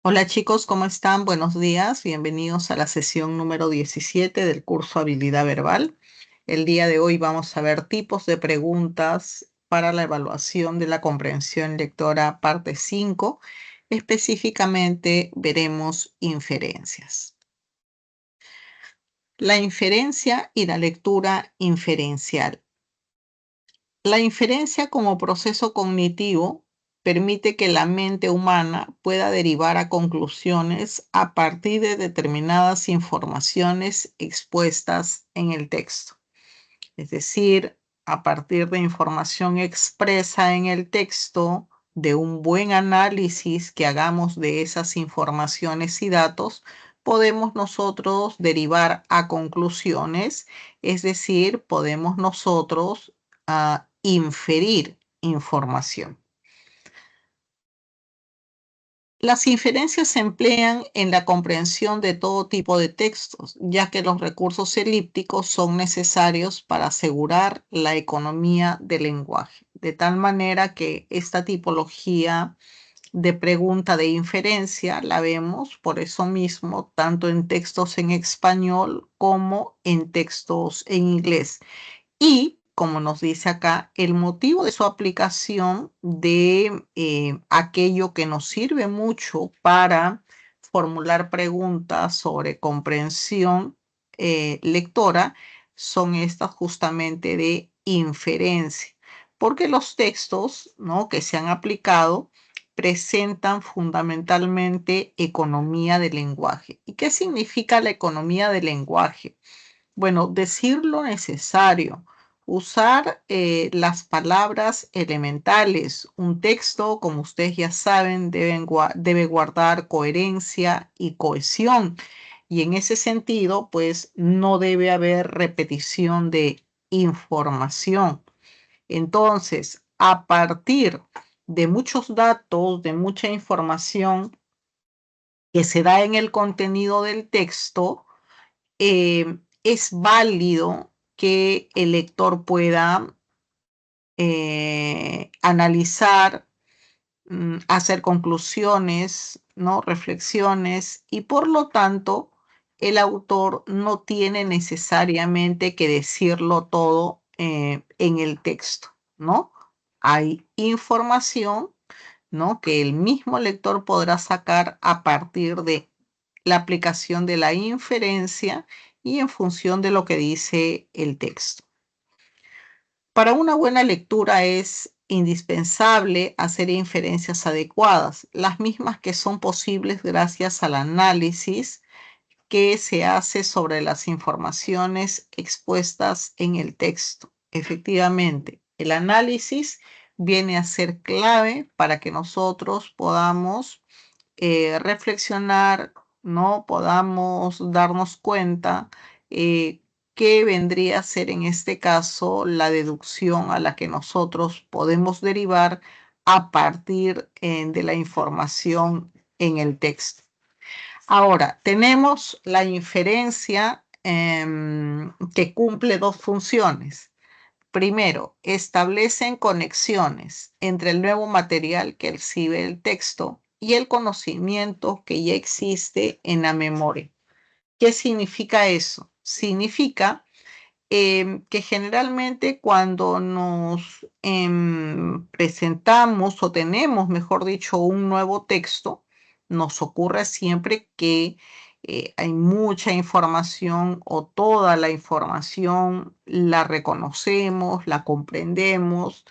Hola chicos, ¿cómo están? Buenos días. Bienvenidos a la sesión número 17 del curso Habilidad Verbal. El día de hoy vamos a ver tipos de preguntas para la evaluación de la comprensión lectora parte 5. Específicamente veremos inferencias. La inferencia y la lectura inferencial. La inferencia como proceso cognitivo permite que la mente humana pueda derivar a conclusiones a partir de determinadas informaciones expuestas en el texto. Es decir, a partir de información expresa en el texto, de un buen análisis que hagamos de esas informaciones y datos, podemos nosotros derivar a conclusiones, es decir, podemos nosotros inferir información. Las inferencias se emplean en la comprensión de todo tipo de textos, ya que los recursos elípticos son necesarios para asegurar la economía del lenguaje, de tal manera que esta tipología de pregunta de inferencia la vemos por eso mismo tanto en textos en español como en textos en inglés. Y, como nos dice acá, el motivo de su aplicación de aquello que nos sirve mucho para formular preguntas sobre comprensión lectora son estas justamente de inferencia, porque los textos, ¿no?, que se han aplicado presentan fundamentalmente economía del lenguaje. ¿Y qué significa la economía del lenguaje? Bueno, decir lo necesario, usar las palabras elementales. Un texto, como ustedes ya saben, debe guardar coherencia y cohesión. Y en ese sentido, pues no debe haber repetición de información. Entonces, a partir de muchos datos, de mucha información que se da en el contenido del texto, es válido que el lector pueda analizar, hacer conclusiones, ¿no?, reflexiones, y por lo tanto el autor no tiene necesariamente que decirlo todo en el texto, ¿no? Hay información, ¿no?, que el mismo lector podrá sacar a partir de la aplicación de la inferencia y en función de lo que dice el texto. Para una buena lectura es indispensable hacer inferencias adecuadas, las mismas que son posibles gracias al análisis que se hace sobre las informaciones expuestas en el texto. Efectivamente, el análisis viene a ser clave para que nosotros podamos reflexionar, ¿no? Podamos darnos cuenta qué vendría a ser en este caso la deducción a la que nosotros podemos derivar a partir de la información en el texto. Ahora, tenemos la inferencia que cumple dos funciones. Primero, establecen conexiones entre el nuevo material que exhibe el texto y el conocimiento que ya existe en la memoria. ¿Qué significa eso? Significa que generalmente cuando nos presentamos o tenemos, mejor dicho, un nuevo texto, nos ocurre siempre que hay mucha información o toda la información la reconocemos, la comprendemos,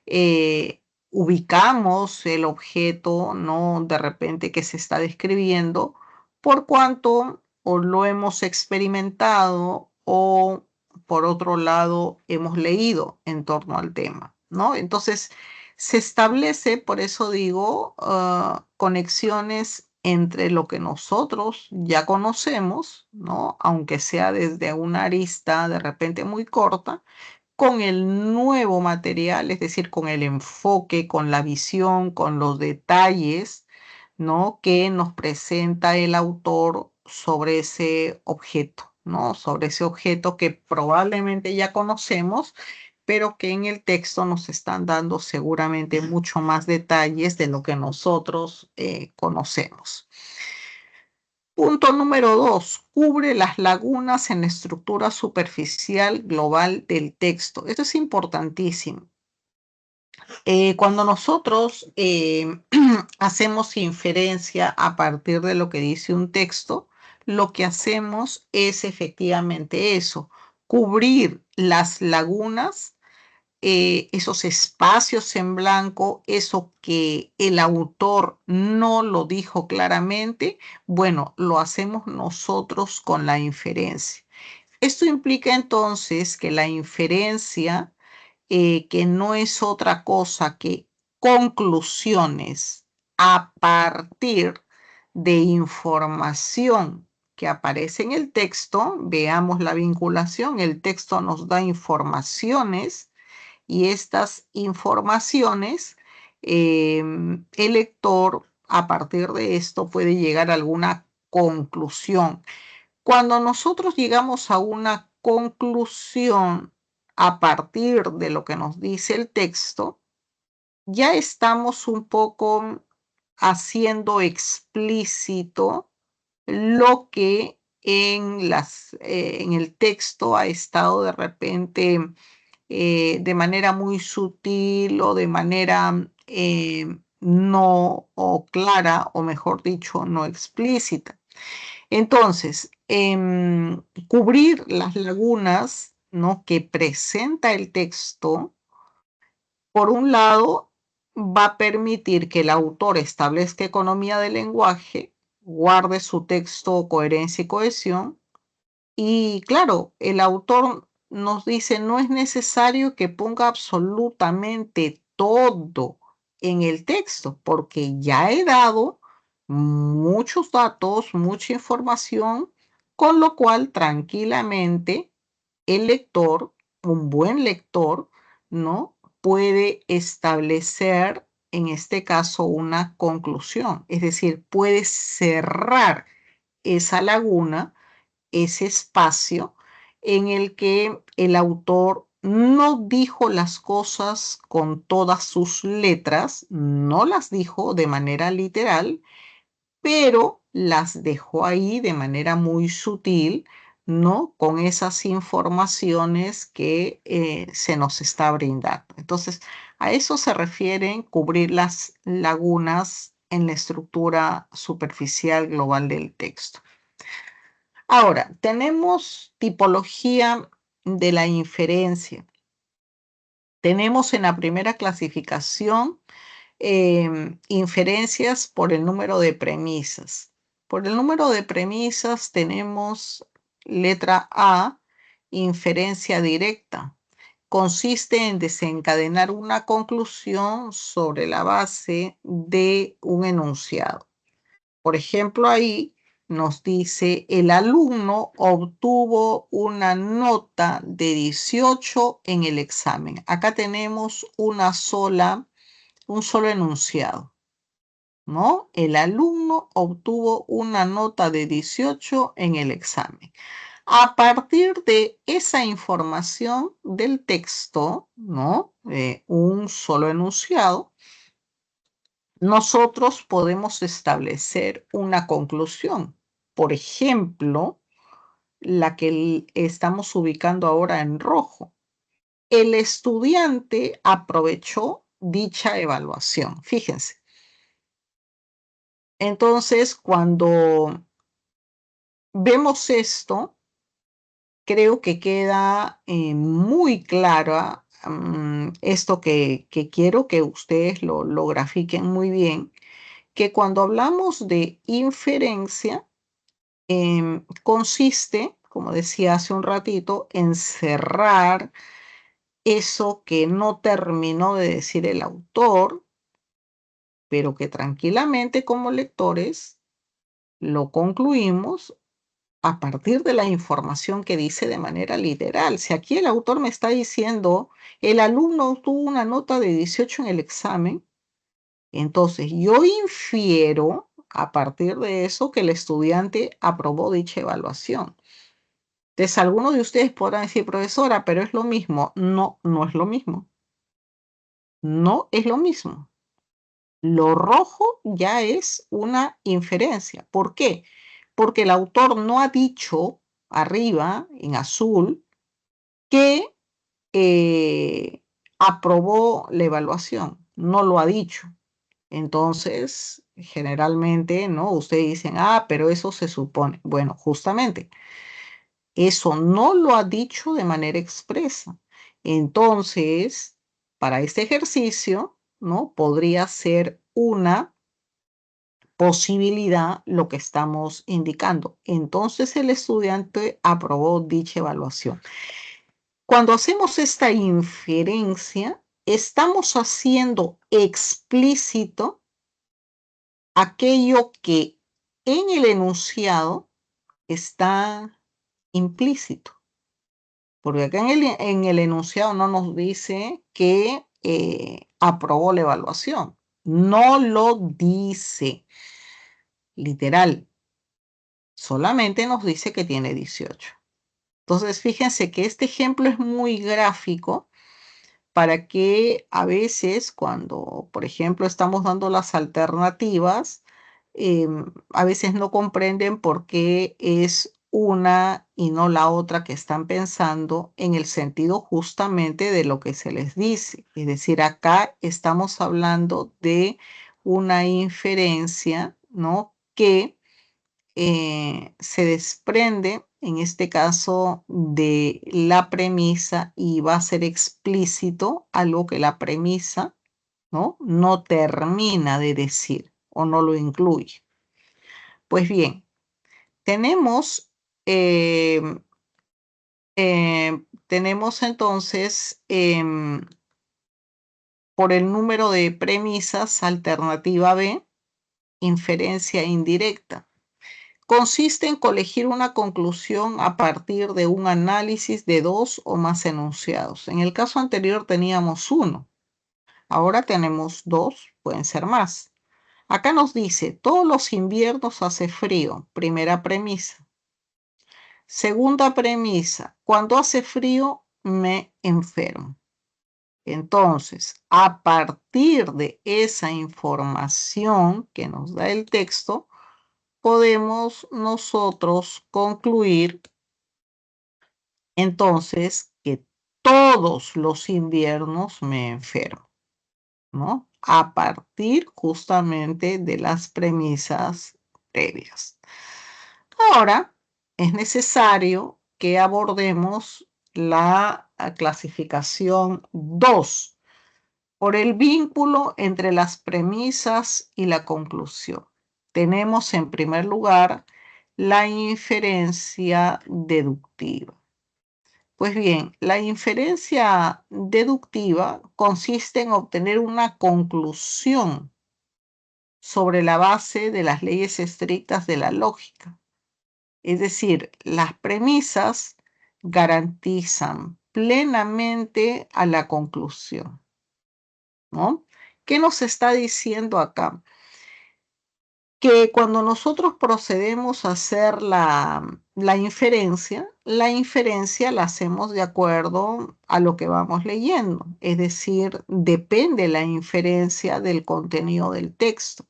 eh, ubicamos el objeto, ¿no?, de repente que se está describiendo, por cuanto o lo hemos experimentado o por otro lado hemos leído en torno al tema, ¿no? Entonces, se establece, por eso digo, conexiones entre lo que nosotros ya conocemos, ¿no?, aunque sea desde una arista de repente muy corta, con el nuevo material, es decir, con el enfoque, con la visión, con los detalles, ¿no?, que nos presenta el autor sobre ese objeto, ¿no? Sobre ese objeto que probablemente ya conocemos, pero que en el texto nos están dando seguramente mucho más detalles de lo que nosotros conocemos. Punto número 2, cubre las lagunas en la estructura superficial global del texto. Esto es importantísimo. Cuando nosotros hacemos inferencia a partir de lo que dice un texto, lo que hacemos es efectivamente eso, cubrir las lagunas, esos espacios en blanco, eso que el autor no lo dijo claramente, bueno, lo hacemos nosotros con la inferencia. Esto implica entonces que la inferencia, que no es otra cosa que conclusiones a partir de información que aparece en el texto. Veamos la vinculación. El texto nos da informaciones y estas informaciones, el lector a partir de esto puede llegar a alguna conclusión. Cuando nosotros llegamos a una conclusión a partir de lo que nos dice el texto, ya estamos un poco haciendo explícito lo que en el texto ha estado de repente de manera muy sutil o de manera no o clara, o mejor dicho, no explícita. Entonces, cubrir las lagunas, ¿no?, que presenta el texto, por un lado, va a permitir que el autor establezca economía del lenguaje, guarde su texto coherencia y cohesión. Y claro, el autor nos dice, no es necesario que ponga absolutamente todo en el texto, porque ya he dado muchos datos, mucha información, con lo cual tranquilamente el lector, un buen lector, ¿no?, puede establecer, en este caso, una conclusión, es decir, puede cerrar esa laguna, ese espacio en el que el autor no dijo las cosas con todas sus letras, no las dijo de manera literal, pero las dejó ahí de manera muy sutil, ¿no?, con esas informaciones que se nos está brindando. Entonces, a eso se refieren cubrir las lagunas en la estructura superficial global del texto. Ahora, tenemos tipología de la inferencia. Tenemos en la primera clasificación inferencias por el número de premisas. Por el número de premisas tenemos letra A, inferencia directa. Consiste en desencadenar una conclusión sobre la base de un enunciado. Por ejemplo, ahí nos dice, el alumno obtuvo una nota de 18 en el examen. Acá tenemos un solo enunciado, ¿no? El alumno obtuvo una nota de 18 en el examen. A partir de esa información del texto, ¿no?, un solo enunciado, nosotros podemos establecer una conclusión. Por ejemplo, la que estamos ubicando ahora en rojo. El estudiante aprovechó dicha evaluación. Fíjense. Entonces, cuando vemos esto, creo que queda muy clara esto que quiero que ustedes lo grafiquen muy bien, que cuando hablamos de inferencia, consiste, como decía hace un ratito, en cerrar eso que no terminó de decir el autor, pero que tranquilamente como lectores lo concluimos a partir de la información que dice de manera literal. Si aquí el autor me está diciendo, el alumno obtuvo una nota de 18 en el examen, entonces yo infiero a partir de eso que el estudiante aprobó dicha evaluación. Entonces, algunos de ustedes podrán decir, profesora, pero es lo mismo. No, no es lo mismo. No es lo mismo. Lo rojo ya es una inferencia. ¿Por qué? Porque el autor no ha dicho arriba, en azul, que aprobó la evaluación. No lo ha dicho. Entonces, generalmente, ¿no? Ustedes dicen, ah, pero eso se supone. Bueno, justamente, eso no lo ha dicho de manera expresa. Entonces, para este ejercicio, ¿no? Podría ser una posibilidad lo que estamos indicando. Entonces, el estudiante aprobó dicha evaluación. Cuando hacemos esta inferencia, estamos haciendo explícito aquello que en el enunciado está implícito. Porque acá en el enunciado no nos dice que aprobó la evaluación. No lo dice literal. Solamente nos dice que tiene 18. Entonces, fíjense que este ejemplo es muy gráfico para que a veces cuando, por ejemplo, estamos dando las alternativas, a veces no comprenden por qué es una y no la otra que están pensando en el sentido justamente de lo que se les dice. Es decir, acá estamos hablando de una inferencia, ¿no? Que se desprende, en este caso, de la premisa y va a ser explícito algo que la premisa, ¿no? No termina de decir o no lo incluye. Pues bien, tenemos, tenemos entonces por el número de premisas, alternativa B, inferencia indirecta. Consiste en colegir una conclusión a partir de un análisis de dos o más enunciados. En el caso anterior teníamos uno, ahora tenemos dos, pueden ser más. Acá nos dice, todos los inviernos hace frío, primera premisa. Segunda premisa, cuando hace frío me enfermo. Entonces, a partir de esa información que nos da el texto, podemos nosotros concluir entonces que todos los inviernos me enfermo, ¿no? A partir justamente de las premisas previas. Ahora es necesario que abordemos la clasificación 2 por el vínculo entre las premisas y la conclusión. Tenemos en primer lugar la inferencia deductiva. Pues bien, la inferencia deductiva consiste en obtener una conclusión sobre la base de las leyes estrictas de la lógica. Es decir, las premisas garantizan plenamente a la conclusión, ¿no? ¿Qué nos está diciendo acá? Que cuando nosotros procedemos a hacer la inferencia la hacemos de acuerdo a lo que vamos leyendo. Es decir, depende la inferencia del contenido del texto.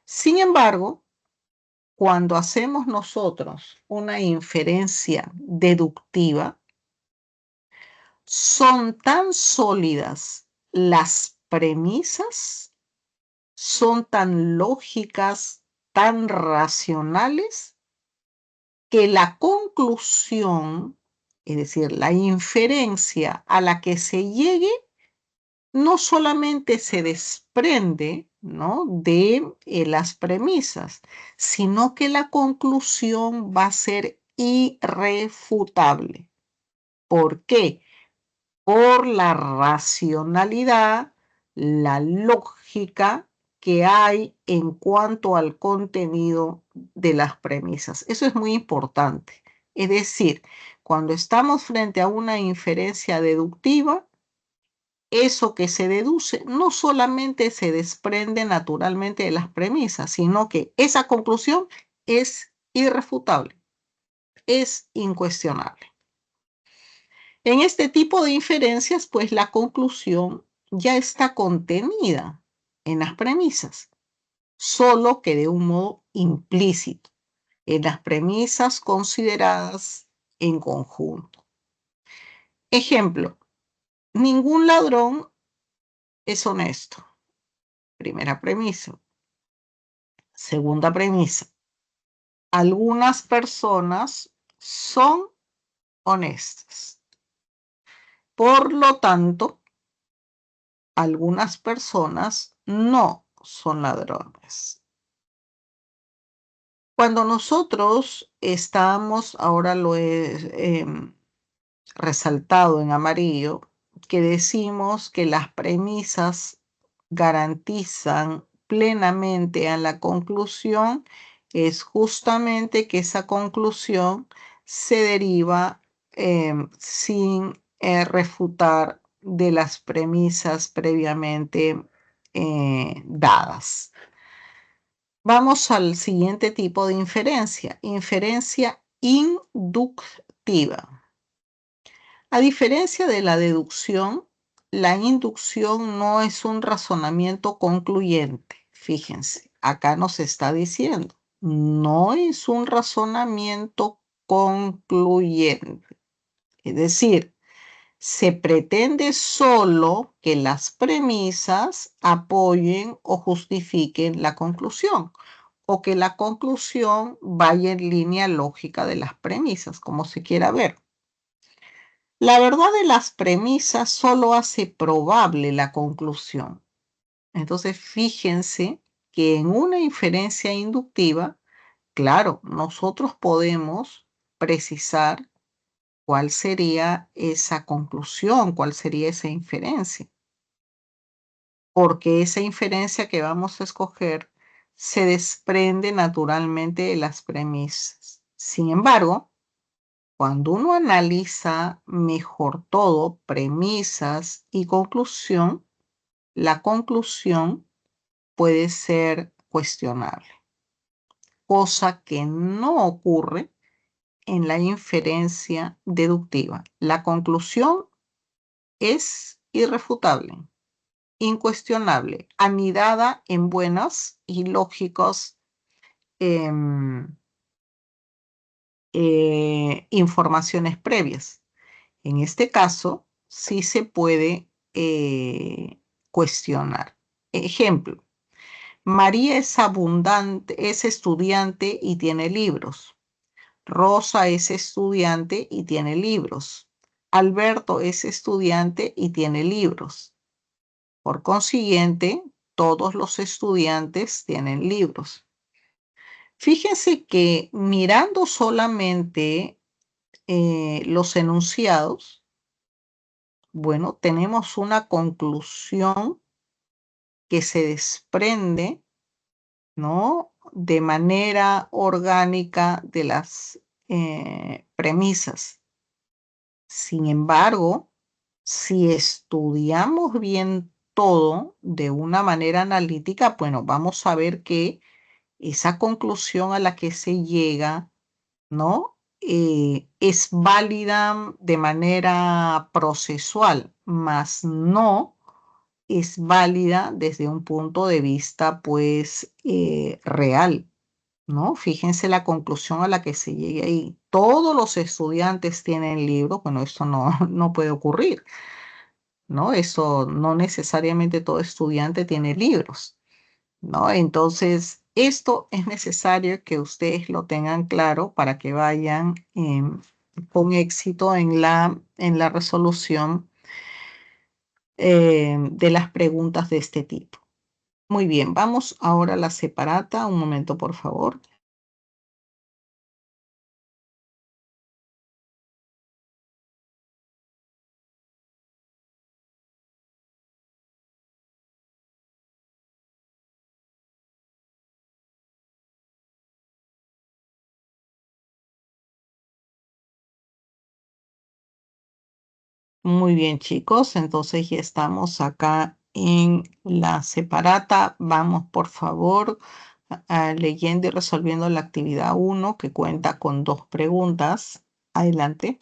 Sin embargo, cuando hacemos nosotros una inferencia deductiva, son tan sólidas las premisas, son tan lógicas, tan racionales, que la conclusión, es decir, la inferencia a la que se llegue, no solamente se desprende, ¿no?, de las premisas, sino que la conclusión va a ser irrefutable. ¿Por qué? Por la racionalidad, la lógica que hay en cuanto al contenido de las premisas. Eso es muy importante. Es decir, cuando estamos frente a una inferencia deductiva, eso que se deduce no solamente se desprende naturalmente de las premisas, sino que esa conclusión es irrefutable. es incuestionable. En este tipo de inferencias, pues la conclusión ya está contenida en las premisas, solo que de un modo implícito, en las premisas consideradas en conjunto. Ejemplo, ningún ladrón es honesto. Primera premisa. Segunda premisa. Algunas personas son honestas. Por lo tanto, algunas personas no son ladrones. Cuando nosotros estamos, ahora lo he resaltado en amarillo, que decimos que las premisas garantizan plenamente a la conclusión, es justamente que esa conclusión se deriva sin refutar de las premisas previamente dadas. Vamos al siguiente tipo de inferencia inductiva. A diferencia de la deducción, la inducción no es un razonamiento concluyente. Fíjense, acá nos está diciendo, no es un razonamiento concluyente. Es decir, se pretende solo que las premisas apoyen o justifiquen la conclusión, o que la conclusión vaya en línea lógica de las premisas, como se quiera ver. La verdad de las premisas solo hace probable la conclusión. Entonces, fíjense que en una inferencia inductiva, claro, nosotros podemos precisar cuál sería esa conclusión, cuál sería esa inferencia, porque esa inferencia que vamos a escoger se desprende naturalmente de las premisas. Sin embargo, cuando uno analiza mejor todo, premisas y conclusión, la conclusión puede ser cuestionable, cosa que no ocurre en la inferencia deductiva. La conclusión es irrefutable, incuestionable, anidada en buenas y lógicos informaciones previas. En este caso, sí se puede cuestionar. Ejemplo, María es abundante, es estudiante y tiene libros. Rosa es estudiante y tiene libros. Alberto es estudiante y tiene libros. Por consiguiente, todos los estudiantes tienen libros. Fíjense que mirando solamente los enunciados, bueno, tenemos una conclusión que se desprende, ¿no? De manera orgánica de las premisas. Sin embargo, si estudiamos bien todo de una manera analítica, bueno, vamos a ver que esa conclusión a la que se llega, ¿no? Es válida de manera procesual, mas no es válida desde un punto de vista, pues, real, ¿no? Fíjense la conclusión a la que se llegue ahí. Todos los estudiantes tienen libros, bueno, esto no, no puede ocurrir, ¿no? Eso no necesariamente todo estudiante tiene libros, ¿no? Entonces, esto es necesario que ustedes lo tengan claro para que vayan con éxito en la resolución de las preguntas de este tipo. Muy bien, vamos ahora a la separata. Un momento, por favor. Muy bien, chicos, entonces ya estamos acá en la separata. Vamos, por favor, leyendo y resolviendo la actividad 1, que cuenta con 2 preguntas. Adelante.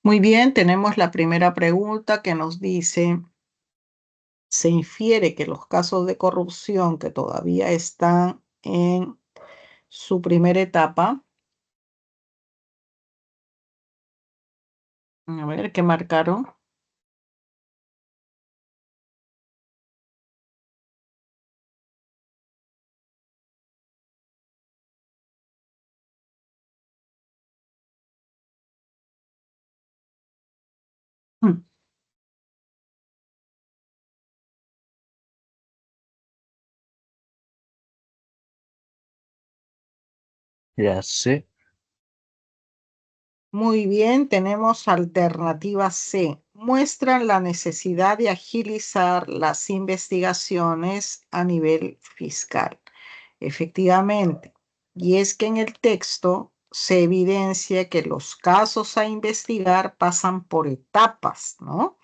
Muy bien, tenemos la primera pregunta que nos dice, se infiere que los casos de corrupción que todavía están en su primera etapa, a ver, ¿qué marcaron? Mm, Ya sé. Muy bien, tenemos alternativa C. Muestran la necesidad de agilizar las investigaciones a nivel fiscal. Efectivamente. Y es que en el texto se evidencia que los casos a investigar pasan por etapas, ¿no?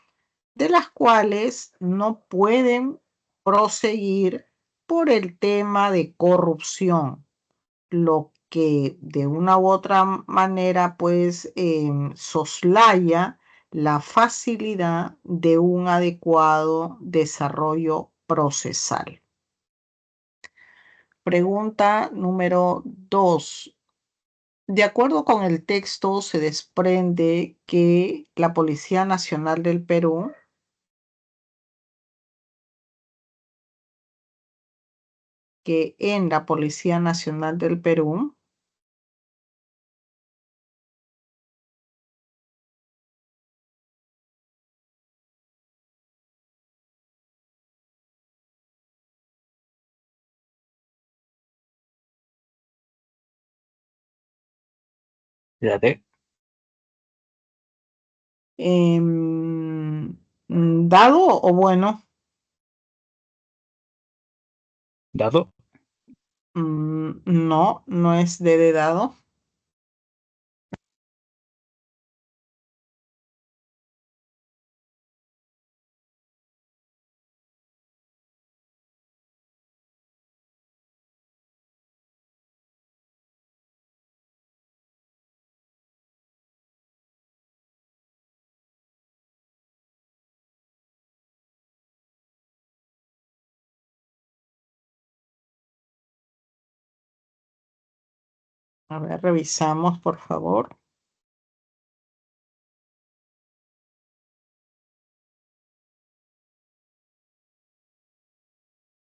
De las cuales no pueden proseguir por el tema de corrupción, lo que de una u otra manera pues soslaya la facilidad de un adecuado desarrollo procesal. Pregunta número 2. De acuerdo con el texto, se desprende que la Policía Nacional del Perú, que en la Policía Nacional del Perú, Fíjate. em, dado o bueno, Dado. no, no es de dado. A ver, revisamos, por favor.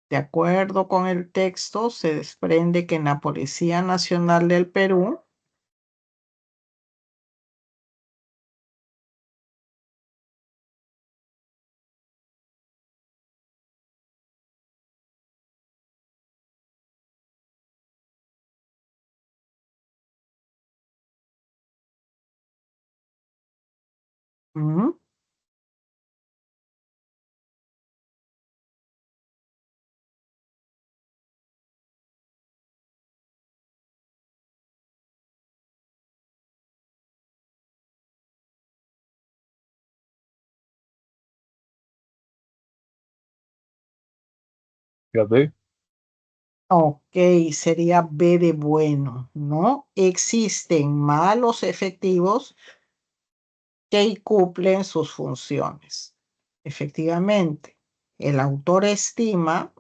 De acuerdo con el texto, se desprende que en la Policía Nacional del Perú, ujú, Fíjate. ok, sería B de bueno, ¿no? Existen malos efectivos que incumplen sus funciones. Efectivamente, el autor estima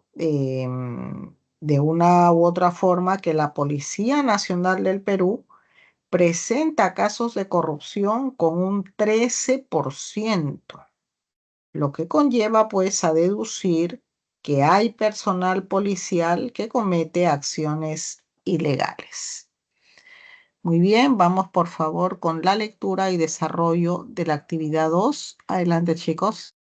de una u otra forma que la Policía Nacional del Perú presenta casos de corrupción con un 13%, lo que conlleva pues a deducir que hay personal policial que comete acciones ilegales. Muy bien, vamos por favor con la lectura y desarrollo de la actividad 2. Adelante, chicos.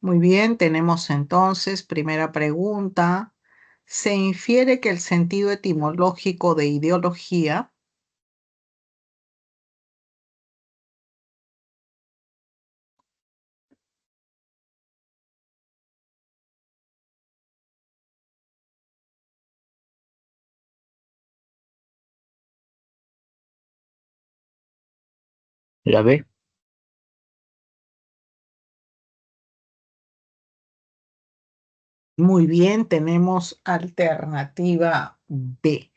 Muy bien, tenemos entonces, primera pregunta. Se infiere que el sentido etimológico de ideología La B. muy bien, tenemos alternativa B.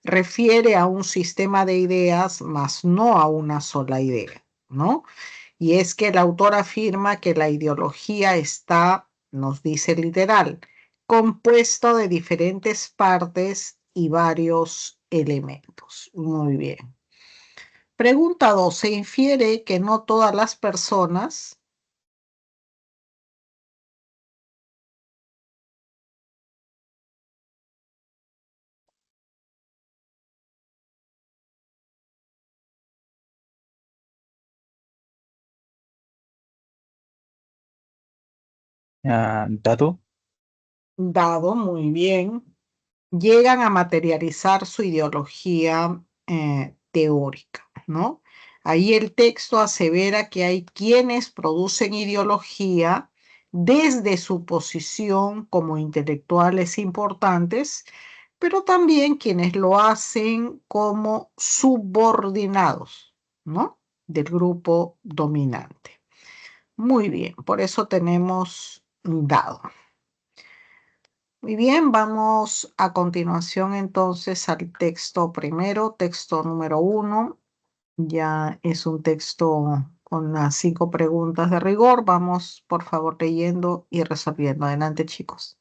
Refiere a un sistema de ideas, mas no a una sola idea, ¿no? Y es que el autor afirma que la ideología está, nos dice literal, compuesto de diferentes partes y varios elementos. Muy bien. Pregunta 2. Se infiere que no todas las personas. Dado. Dado, muy bien, llegan a materializar su ideología teórica, ¿no? Ahí el texto asevera que hay quienes producen ideología desde su posición como intelectuales importantes, pero también quienes lo hacen como subordinados, ¿no? Del grupo dominante. Muy bien, por eso tenemos dado. Muy bien, vamos a continuación entonces al texto primero, texto número 1. Ya es un texto con las 5 preguntas de rigor. Vamos, por favor, leyendo y resolviendo. Adelante, chicos.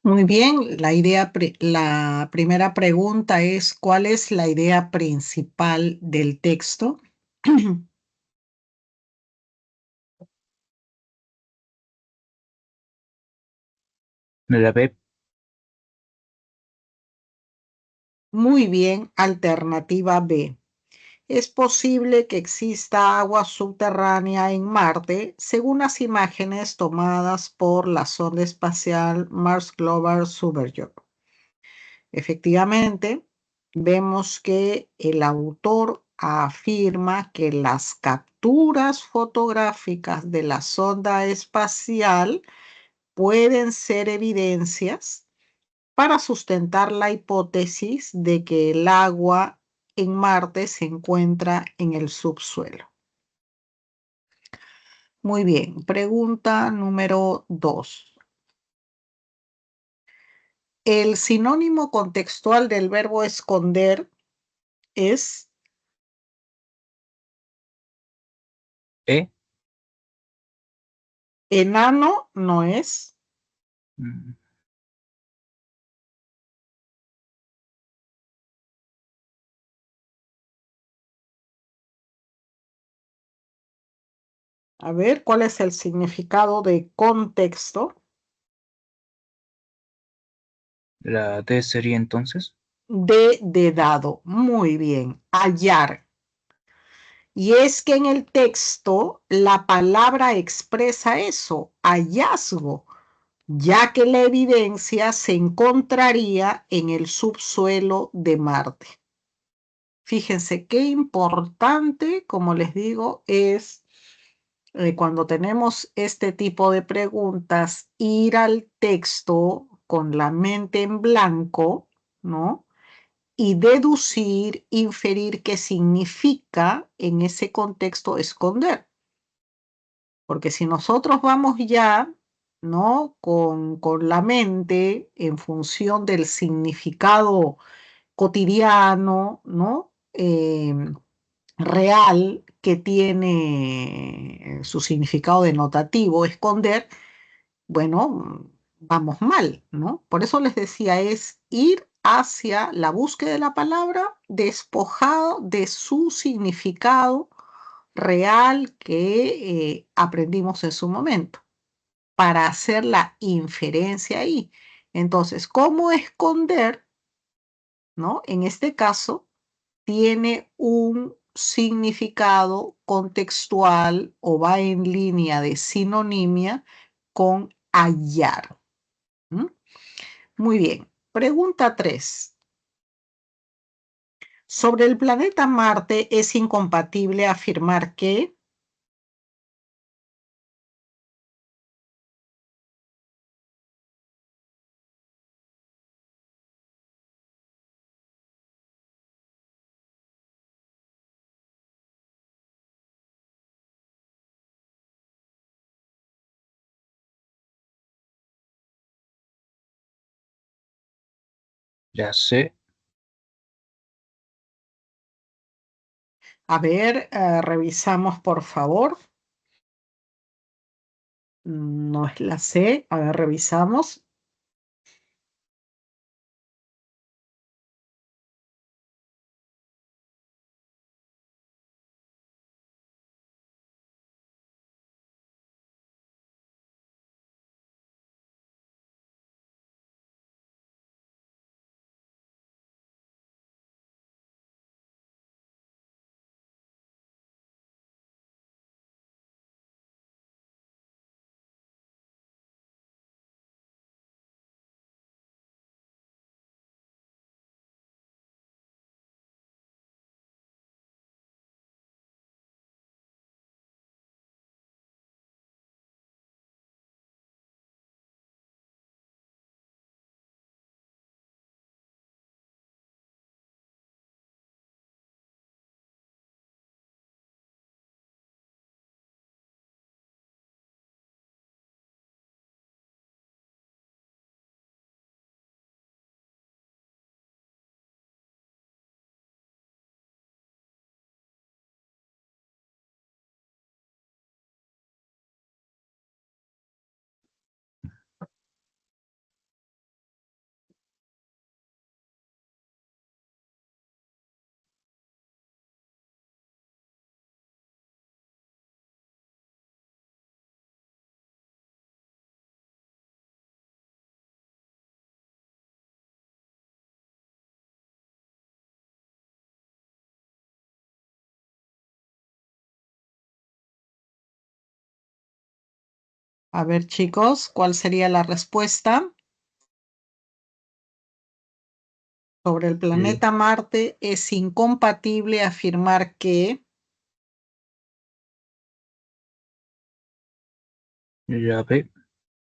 Muy bien, la primera pregunta es, ¿cuál es la idea principal del texto? La B. Muy bien, alternativa B. Es posible que exista agua subterránea en Marte, según las imágenes tomadas por la sonda espacial Mars Global Surveyor. Efectivamente, vemos que el autor afirma que las capturas fotográficas de la sonda espacial pueden ser evidencias para sustentar la hipótesis de que el agua en Marte se encuentra en el subsuelo. Muy bien, pregunta número 2. El sinónimo contextual del verbo esconder es E. enano, no es. mm, A ver, ¿cuál es el significado de contexto? La D sería entonces. De dado. Muy bien, hallar. Y es que en el texto la palabra expresa eso, hallazgo, ya que la evidencia se encontraría en el subsuelo de Marte. Fíjense qué importante, como les digo, es cuando tenemos este tipo de preguntas, ir al texto con la mente en blanco, ¿no? Y deducir, inferir qué significa en ese contexto esconder. Porque si nosotros vamos ya, ¿no? Con la mente en función del significado cotidiano, ¿no? Real que tiene su significado denotativo, esconder, bueno, vamos mal, ¿no? Por eso les decía, es ir hacia la búsqueda de la palabra despojado de su significado real que aprendimos en su momento, para hacer la inferencia ahí. Entonces, ¿cómo esconder, ¿no? En este caso, tiene un significado contextual o va en línea de sinonimia con hallar. ¿Mm? Muy bien. Pregunta 3. Sobre el planeta Marte es incompatible afirmar que La C. a ver, revisamos por favor. No es la C. A ver, revisamos. A ver, chicos, ¿cuál sería la respuesta? Sobre el planeta Marte es incompatible afirmar que La B.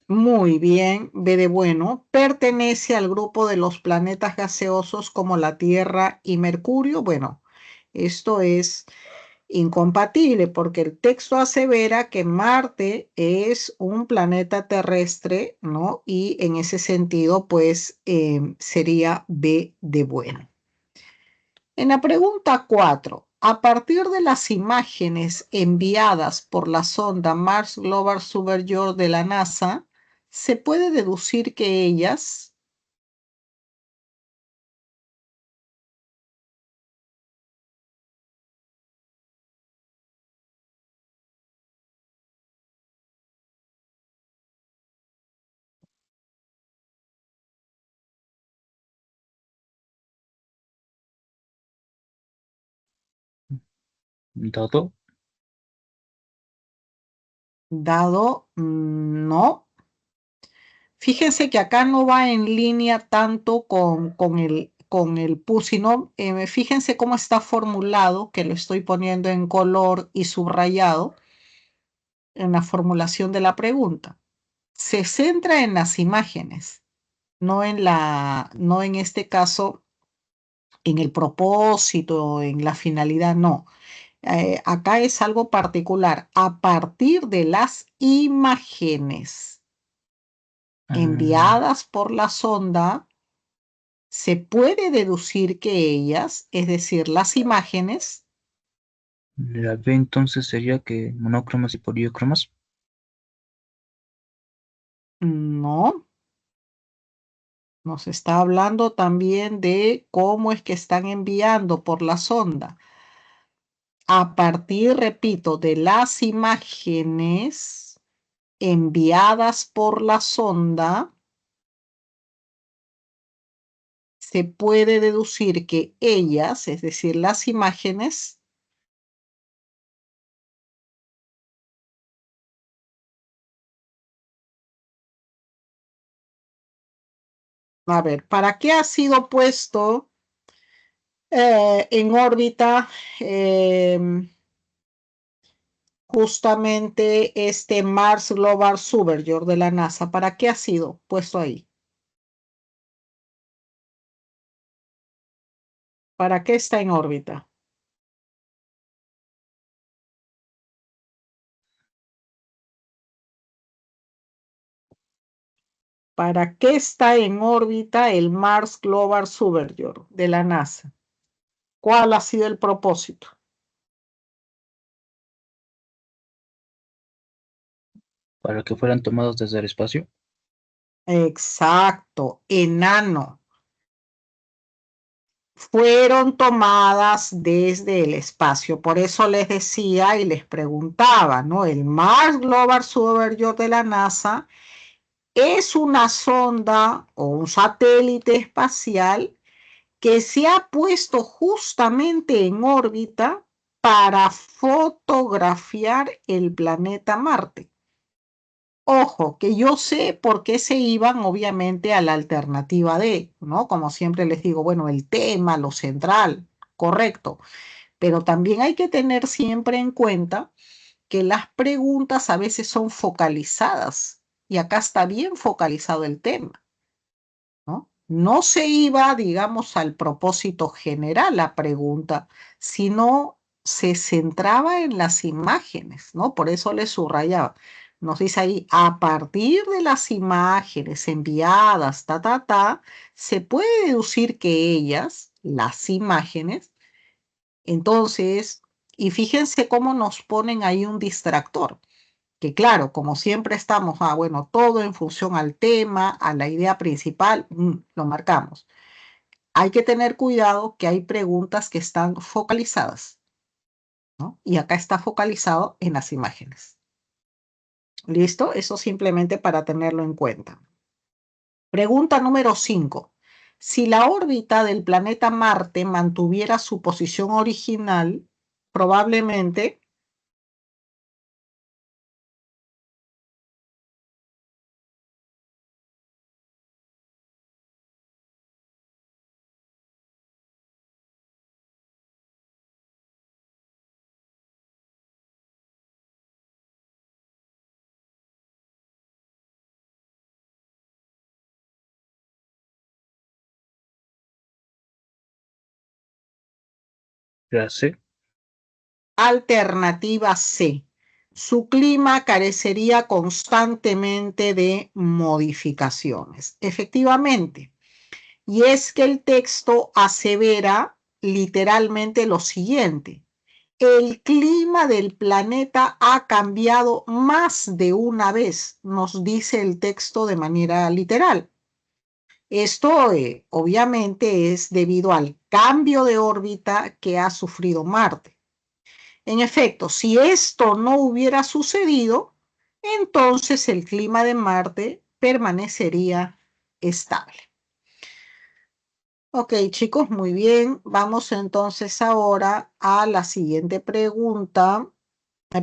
muy bien, B de bueno, pertenece al grupo de los planetas gaseosos como la Tierra y Mercurio. Bueno, esto es incompatible porque el texto asevera que Marte es un planeta terrestre, ¿no? Y en ese sentido, pues sería B de bueno. En la pregunta 4, a partir de las imágenes enviadas por la sonda Mars Global Surveyor de la NASA, se puede deducir que ellas, Dado. dado no, fíjense que acá no va en línea tanto con el PU, sino fíjense cómo está formulado, que lo estoy poniendo en color y subrayado en la formulación de la pregunta. Se centra en las imágenes, no en este caso, en el propósito, en la finalidad, no. Acá es algo particular. A partir de las imágenes enviadas por la sonda, se puede deducir que ellas, es decir, las imágenes, La B entonces sería que monócromas y poliócromas. no, nos está hablando también de cómo es que están enviando por la sonda. A partir, repito, de las imágenes enviadas por la sonda, se puede deducir que ellas, es decir, las imágenes, a ver, ¿para qué ha sido puesto en órbita justamente este Mars Global Surveyor de la NASA? ¿Para qué ha sido puesto ahí? ¿Para qué está en órbita? ¿Para qué está en órbita el Mars Global Surveyor de la NASA? ¿Cuál ha sido el propósito? Para que fueran tomados desde el espacio. Exacto, enano. Fueron tomadas desde el espacio. Por eso les decía y les preguntaba, ¿no? El Mars Global Surveyor de la NASA es una sonda o un satélite espacial que se ha puesto justamente en órbita para fotografiar el planeta Marte. Ojo, que yo sé por qué se iban obviamente a la alternativa D, ¿no? Como siempre les digo, bueno, el tema, lo central, correcto, pero también hay que tener siempre en cuenta que las preguntas a veces son focalizadas y acá está bien focalizado el tema, ¿no? No se iba, digamos, al propósito general la pregunta, sino se centraba en las imágenes, ¿no? Por eso le subrayaba. Nos dice ahí, a partir de las imágenes enviadas, se puede deducir que ellas, las imágenes, entonces, y fíjense cómo nos ponen ahí un distractor que claro, como siempre estamos, bueno, todo en función al tema, a la idea principal, lo marcamos. Hay que tener cuidado que hay preguntas que están focalizadas, ¿no? Y acá está focalizado en las imágenes. ¿Listo? Eso simplemente para tenerlo en cuenta. Pregunta número 5. Si la órbita del planeta Marte mantuviera su posición original, probablemente La C. Alternativa C. Su clima carecería constantemente de modificaciones. Efectivamente. Y es que el texto asevera literalmente lo siguiente. El clima del planeta ha cambiado más de una vez, nos dice el texto de manera literal. Esto obviamente es debido al cambio de órbita que ha sufrido Marte. En efecto, si esto no hubiera sucedido, entonces el clima de Marte permanecería estable. Ok, chicos, muy bien. Vamos entonces ahora a la siguiente pregunta,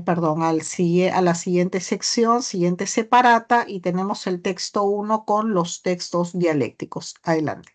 perdón, a la siguiente sección, siguiente separata, y tenemos el texto 1 con los textos dialécticos. Adelante.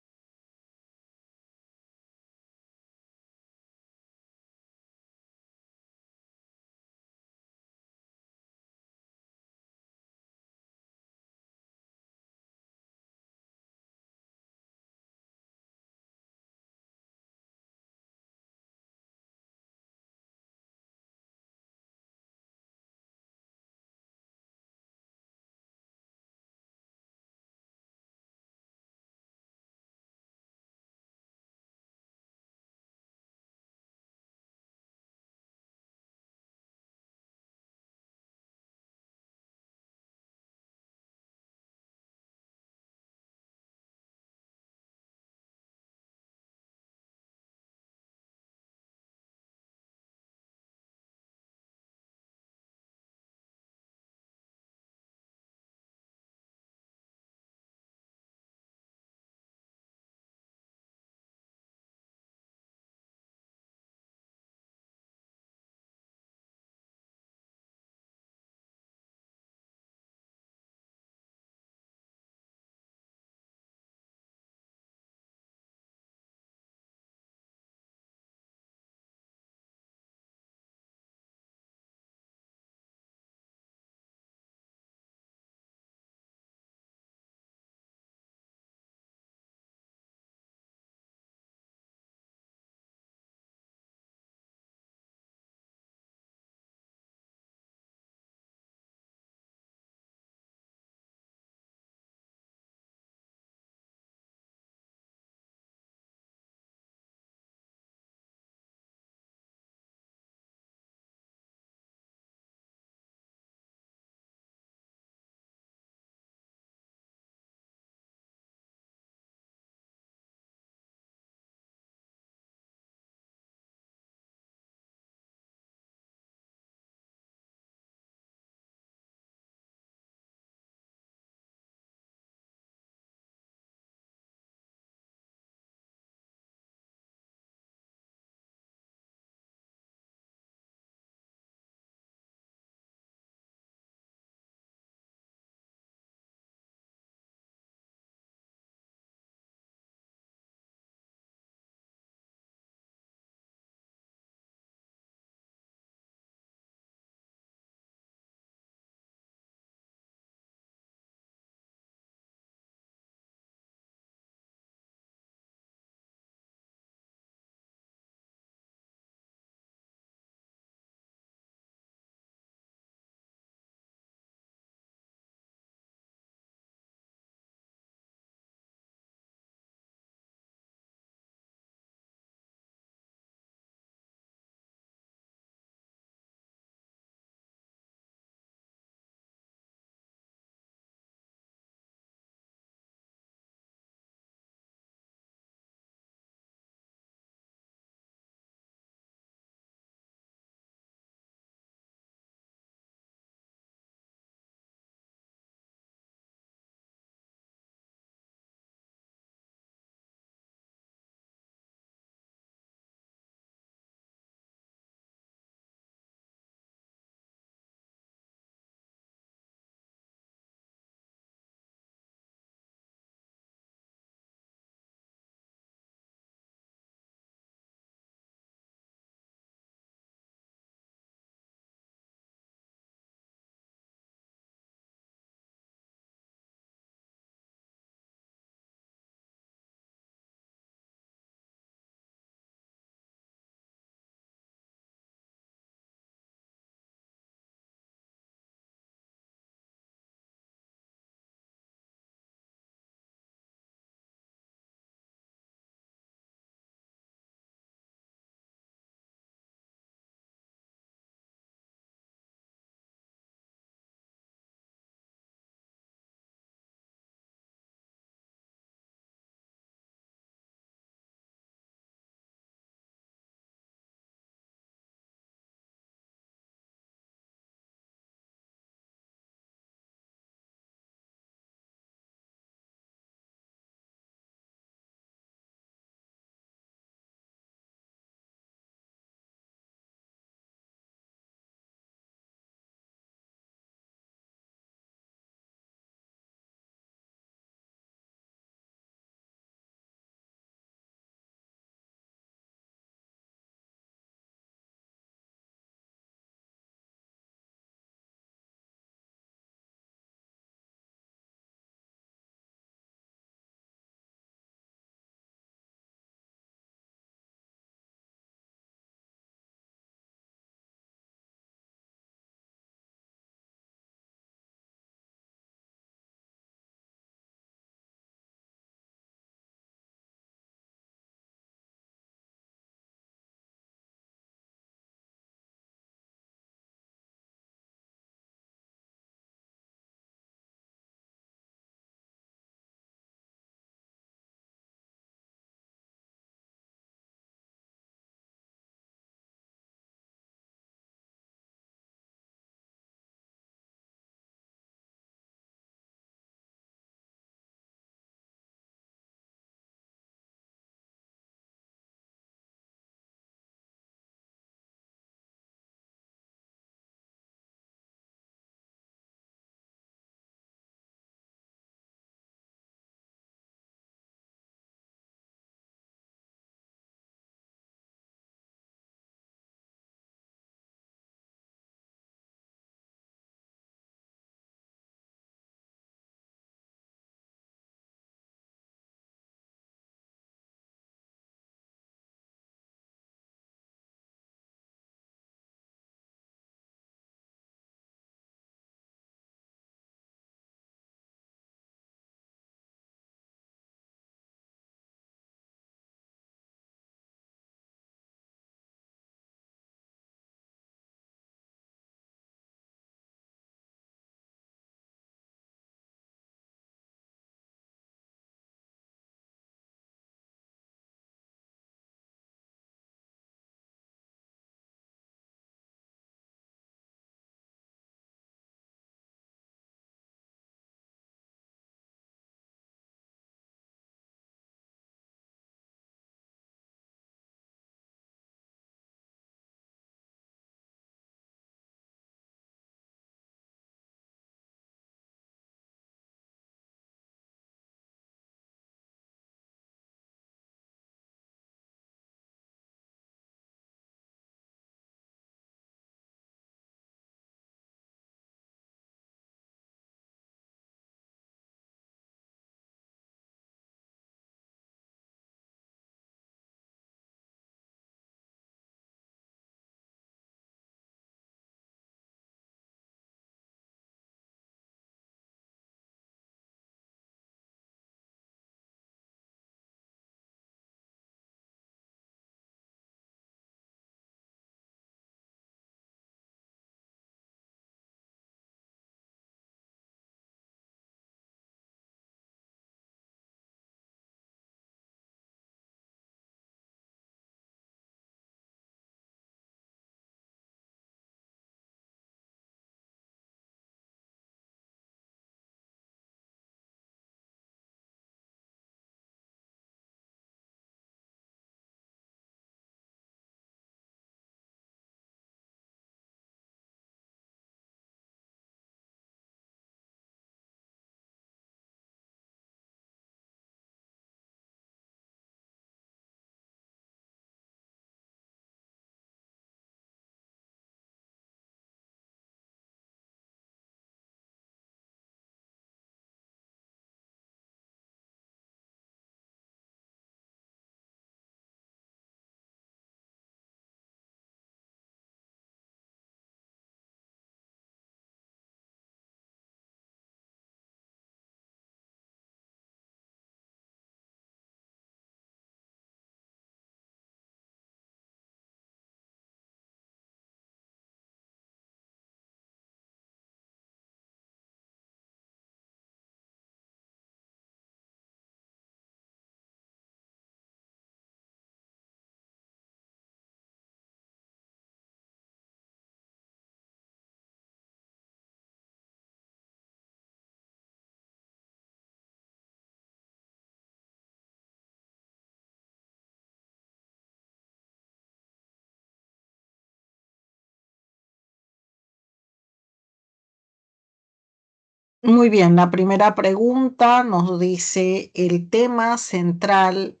Muy bien, la primera pregunta nos dice el tema central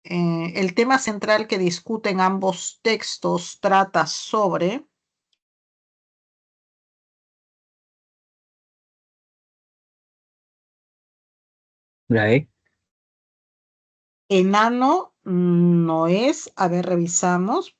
que discuten ambos textos trata sobre La E. enano, no es, a ver, revisamos.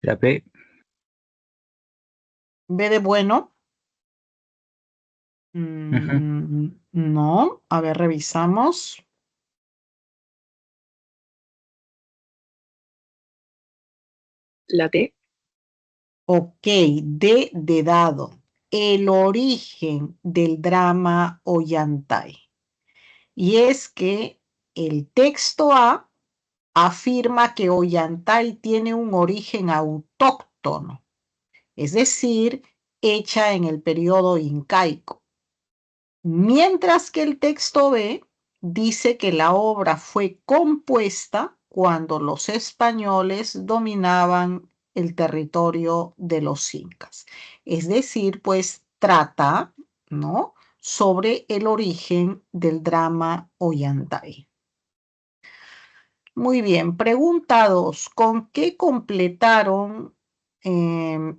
La B. B de bueno. Ujú. No, a ver, revisamos. La D. Ok, D de dado. El origen del drama Ollantay. Y es que el texto A afirma que Ollantay tiene un origen autóctono, es decir, hecha en el periodo incaico. Mientras que el texto B dice que la obra fue compuesta cuando los españoles dominaban el territorio de los incas. Es decir, pues trata, ¿no?, sobre el origen del drama Ollantay. Muy bien, pregunta 2. ¿Con qué completaron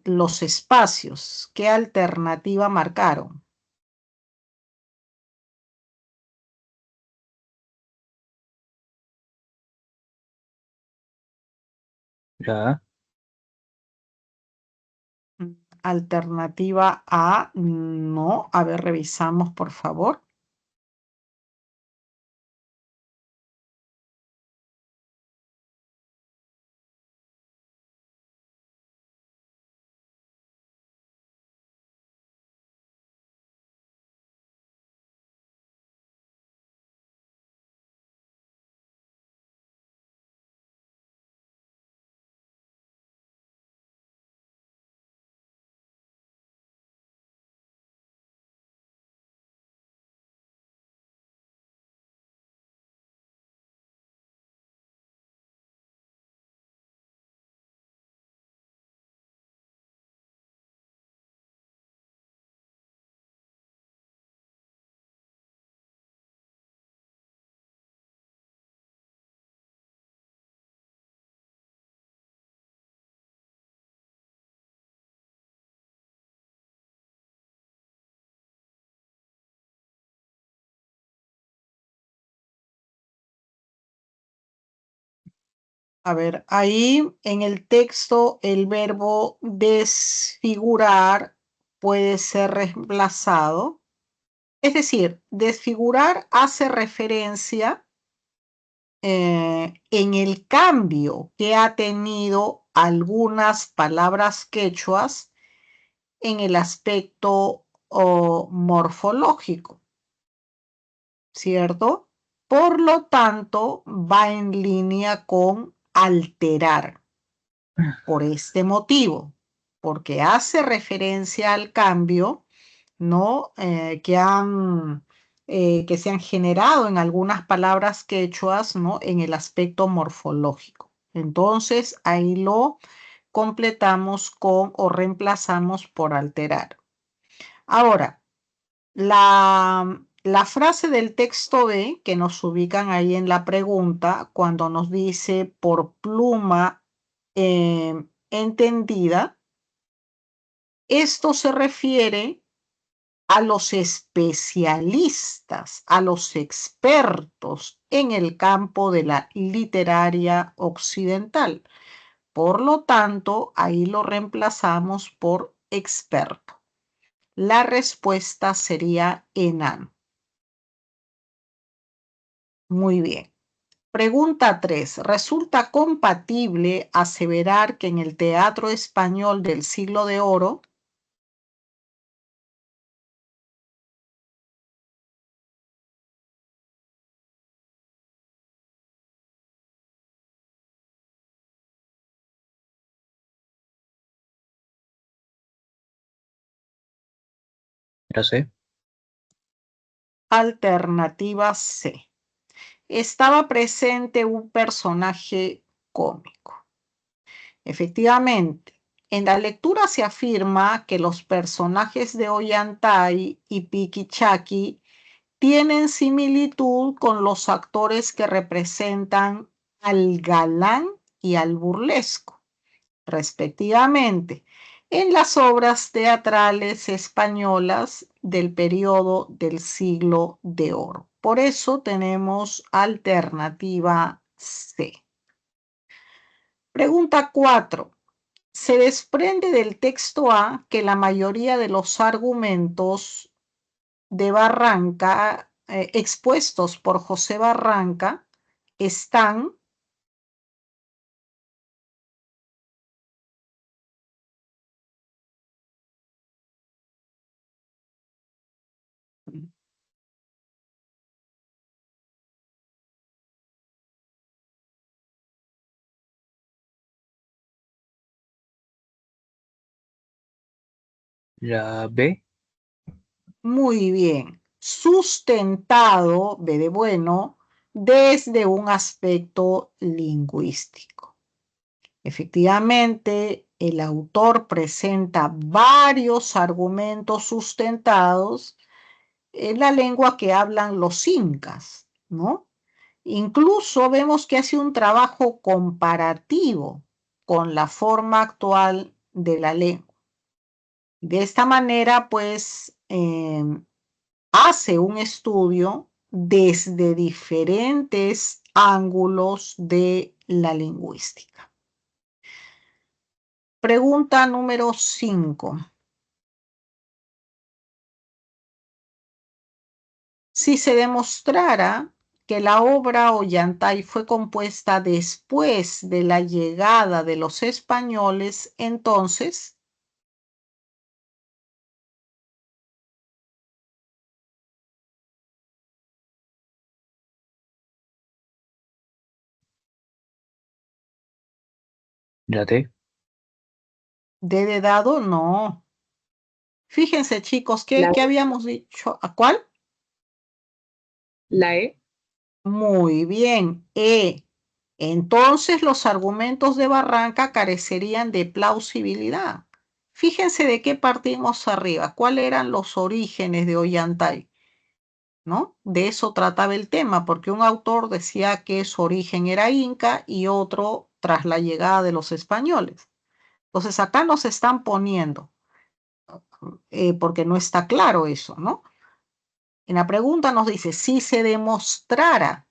los espacios? ¿Qué alternativa marcaron? La A. Alternativa A, no. A ver, revisamos, por favor. A ver, ahí en el texto el verbo desfigurar puede ser reemplazado. Es decir, desfigurar hace referencia en el cambio que ha tenido algunas palabras quechuas en el aspecto morfológico, ¿cierto? Por lo tanto, va en línea con alterar por este motivo, porque hace referencia al cambio, ¿no? Que se han generado en algunas palabras quechuas, ¿no?, en el aspecto morfológico. Entonces, ahí lo completamos con o reemplazamos por alterar. Ahora, la frase del texto B que nos ubican ahí en la pregunta, cuando nos dice por pluma entendida, esto se refiere a los especialistas, a los expertos en el campo de la literaria occidental. Por lo tanto, ahí lo reemplazamos por experto. La respuesta sería enano. Muy bien. Pregunta 3. ¿Resulta compatible aseverar que en el teatro español del Siglo de Oro ¿Era C? alternativa C? Estaba presente un personaje cómico. Efectivamente, en la lectura se afirma que los personajes de Ollantay y Piquichaqui tienen similitud con los actores que representan al galán y al burlesco, respectivamente, en las obras teatrales españolas del periodo del Siglo de Oro. Por eso tenemos alternativa C. Pregunta 4. Se desprende del texto A que la mayoría de los argumentos de Barranca, expuestos por José Barranca, están La B. muy bien sustentado, B de bueno, desde un aspecto lingüístico. Efectivamente, el autor presenta varios argumentos sustentados en la lengua que hablan los incas, ¿no? Incluso vemos que hace un trabajo comparativo con la forma actual de la lengua. De esta manera, pues, hace un estudio desde diferentes ángulos de la lingüística. Pregunta número 5. Si se demostrara que la obra Ollantay fue compuesta después de la llegada de los españoles, entonces, La D. D de dado, no. Fíjense, chicos, La ¿qué E. habíamos dicho? ¿A cuál? La E. Muy bien, E. Entonces los argumentos de Barranca carecerían de plausibilidad. Fíjense de qué partimos arriba, cuáles eran los orígenes de Ollantay, ¿no? De eso trataba el tema, porque un autor decía que su origen era inca y otro tras la llegada de los españoles. Entonces acá nos están poniendo, porque no está claro eso, ¿no? En la pregunta nos dice, si se demostrara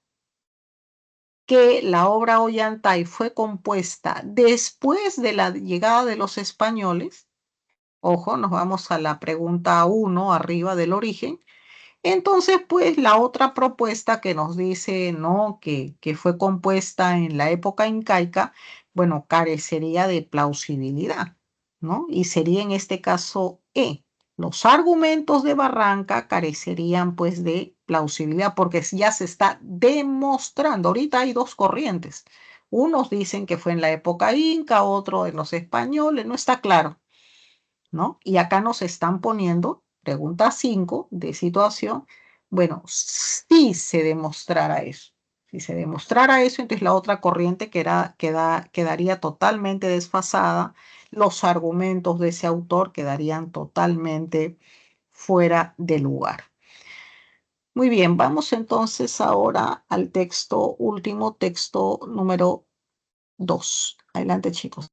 que la obra Ollantay fue compuesta después de la llegada de los españoles, ojo, nos vamos a la pregunta 1 arriba del origen, entonces pues la otra propuesta que nos dice no, que fue compuesta en la época incaica, bueno, carecería de plausibilidad, ¿no? Y sería en este caso E. Los argumentos de Barranca carecerían pues de plausibilidad porque ya se está demostrando. Ahorita hay dos corrientes. Unos dicen que fue en la época inca, otro en los españoles, no está claro, ¿no? Y acá nos están poniendo, pregunta 5 de situación, bueno, si se demostrara eso. Si se demostrara eso, entonces la otra corriente quedaría totalmente desfasada, los argumentos de ese autor quedarían totalmente fuera de lugar. Muy bien, vamos entonces ahora al texto, último texto número 2. Adelante, chicos.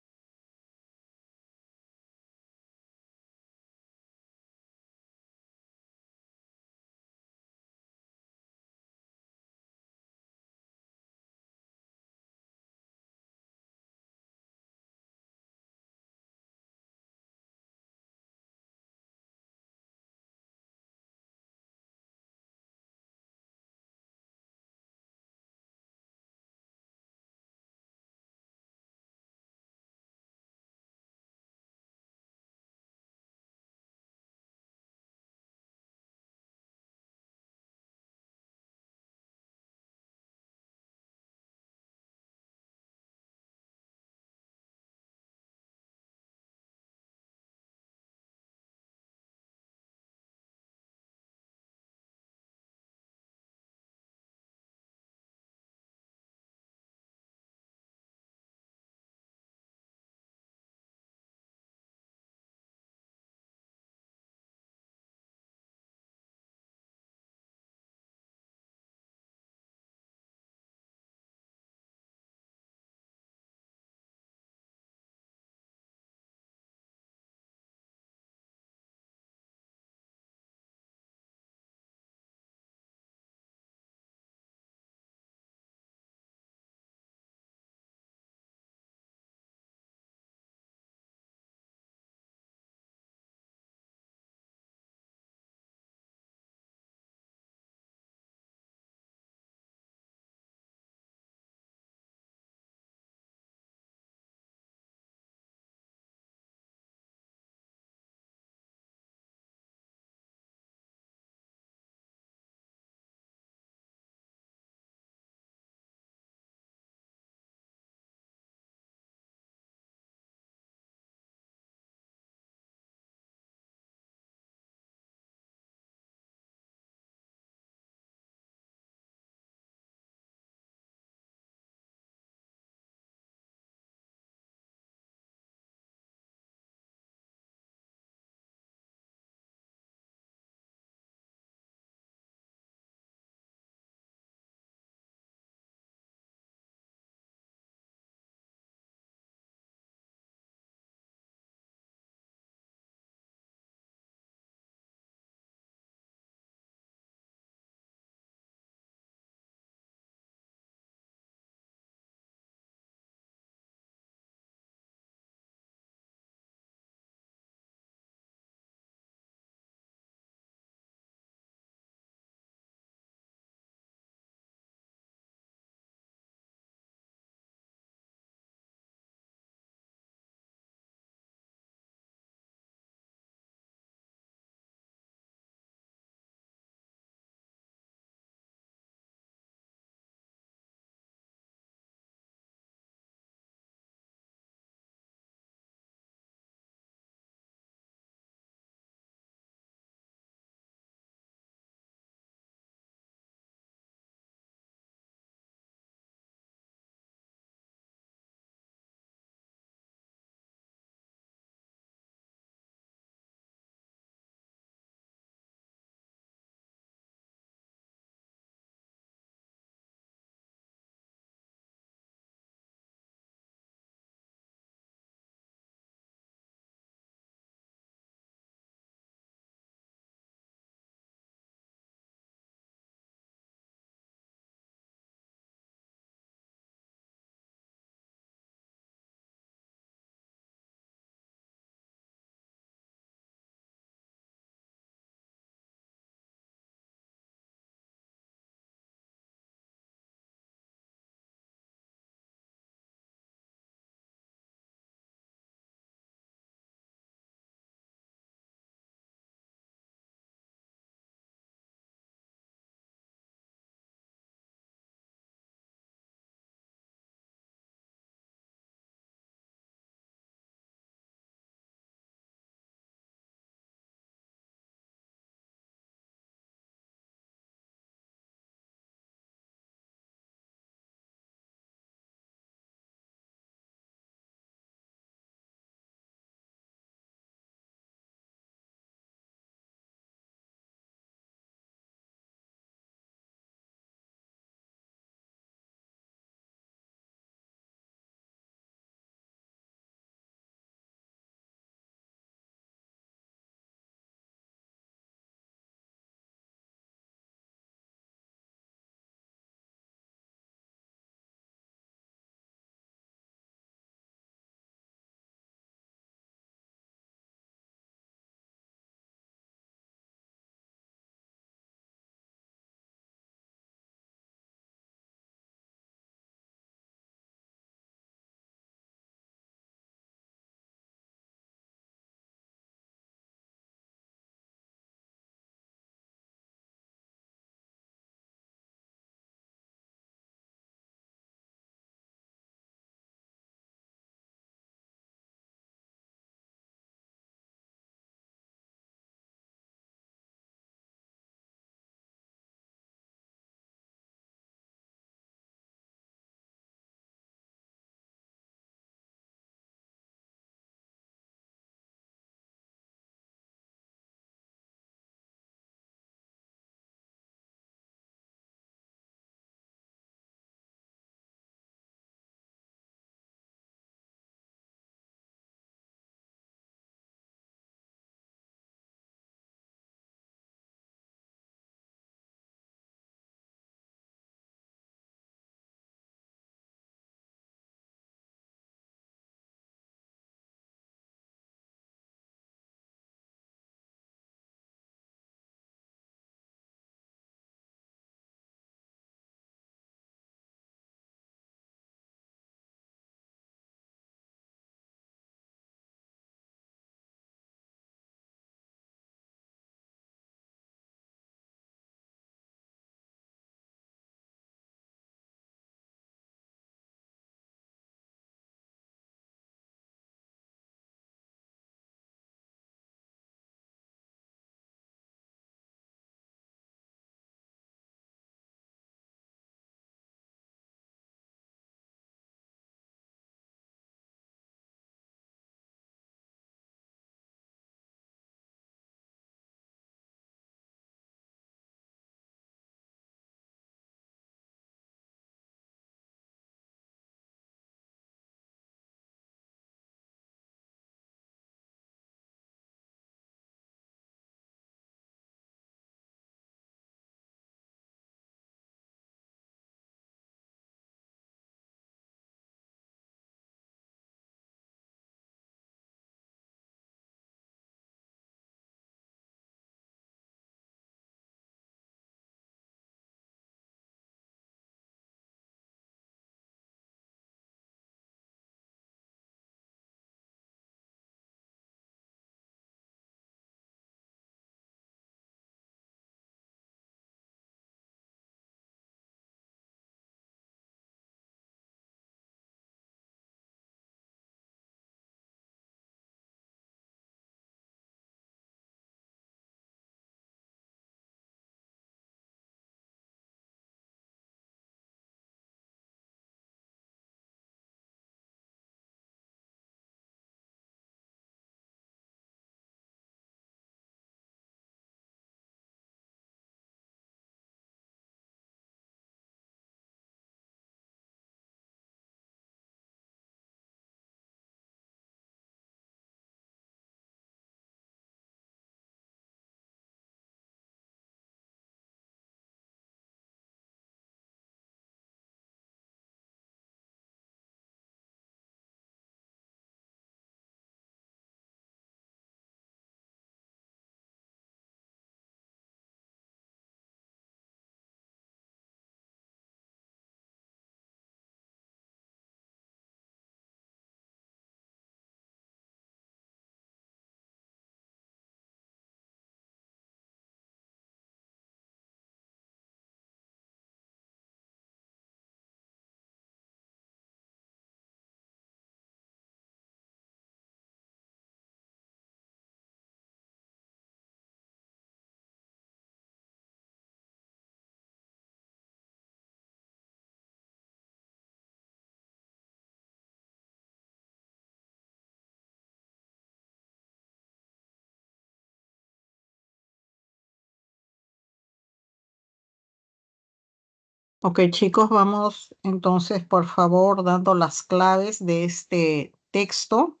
Ok, chicos, vamos entonces, por favor, dando las claves de este texto.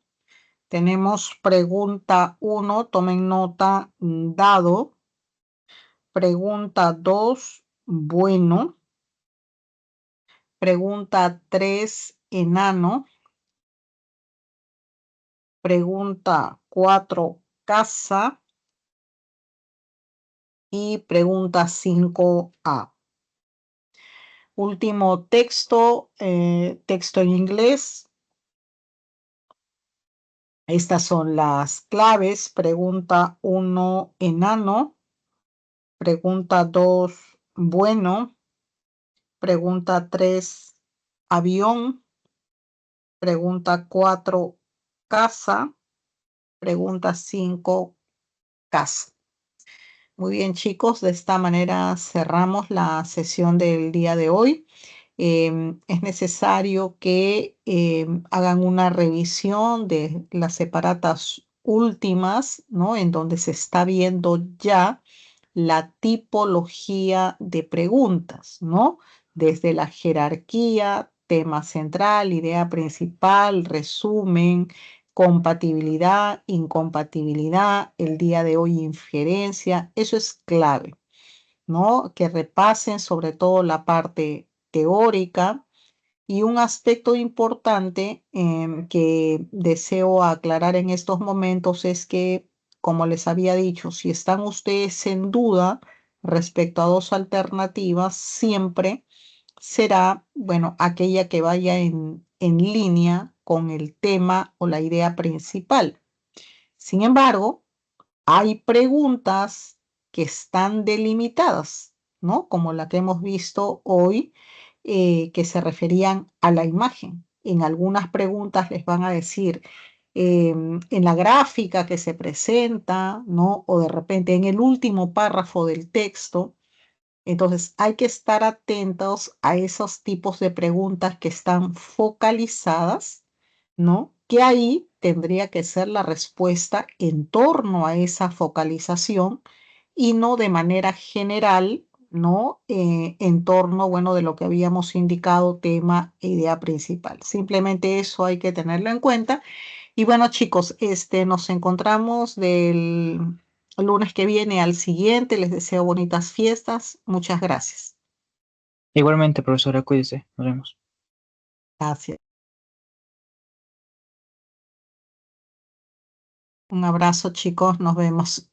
Tenemos pregunta 1, tomen nota, dado. Pregunta 2, bueno. Pregunta 3, enano. Pregunta 4, casa. Y pregunta 5A. Último texto, texto en inglés. Estas son las claves. Pregunta 1, enano. Pregunta 2, bueno. Pregunta 3, avión. Pregunta 4, casa. Pregunta 5, casa. Muy bien, chicos, de esta manera cerramos la sesión del día de hoy. Es necesario que hagan una revisión de las separatas últimas, ¿no? En donde se está viendo ya la tipología de preguntas, ¿no? Desde la jerarquía, tema central, idea principal, resumen, compatibilidad, incompatibilidad, el día de hoy inferencia, eso es clave, ¿no? Que repasen sobre todo la parte teórica. Y un aspecto importante que deseo aclarar en estos momentos es que, como les había dicho, si están ustedes en duda respecto a dos alternativas, siempre será, bueno, aquella que vaya en línea con el tema o la idea principal. Sin embargo, hay preguntas que están delimitadas, ¿no? Como la que hemos visto hoy, que se referían a la imagen. En algunas preguntas les van a decir, en la gráfica que se presenta, ¿no? O de repente en el último párrafo del texto. Entonces, hay que estar atentos a esos tipos de preguntas que están focalizadas, ¿no? Que ahí tendría que ser la respuesta en torno a esa focalización y no de manera general, ¿no? En torno, bueno, de lo que habíamos indicado, tema e idea principal. Simplemente eso hay que tenerlo en cuenta. Y bueno, chicos, nos encontramos del lunes que viene al siguiente. Les deseo bonitas fiestas. Muchas gracias. Igualmente, profesora, cuídese. Nos vemos. Gracias. Un abrazo, chicos. Nos vemos.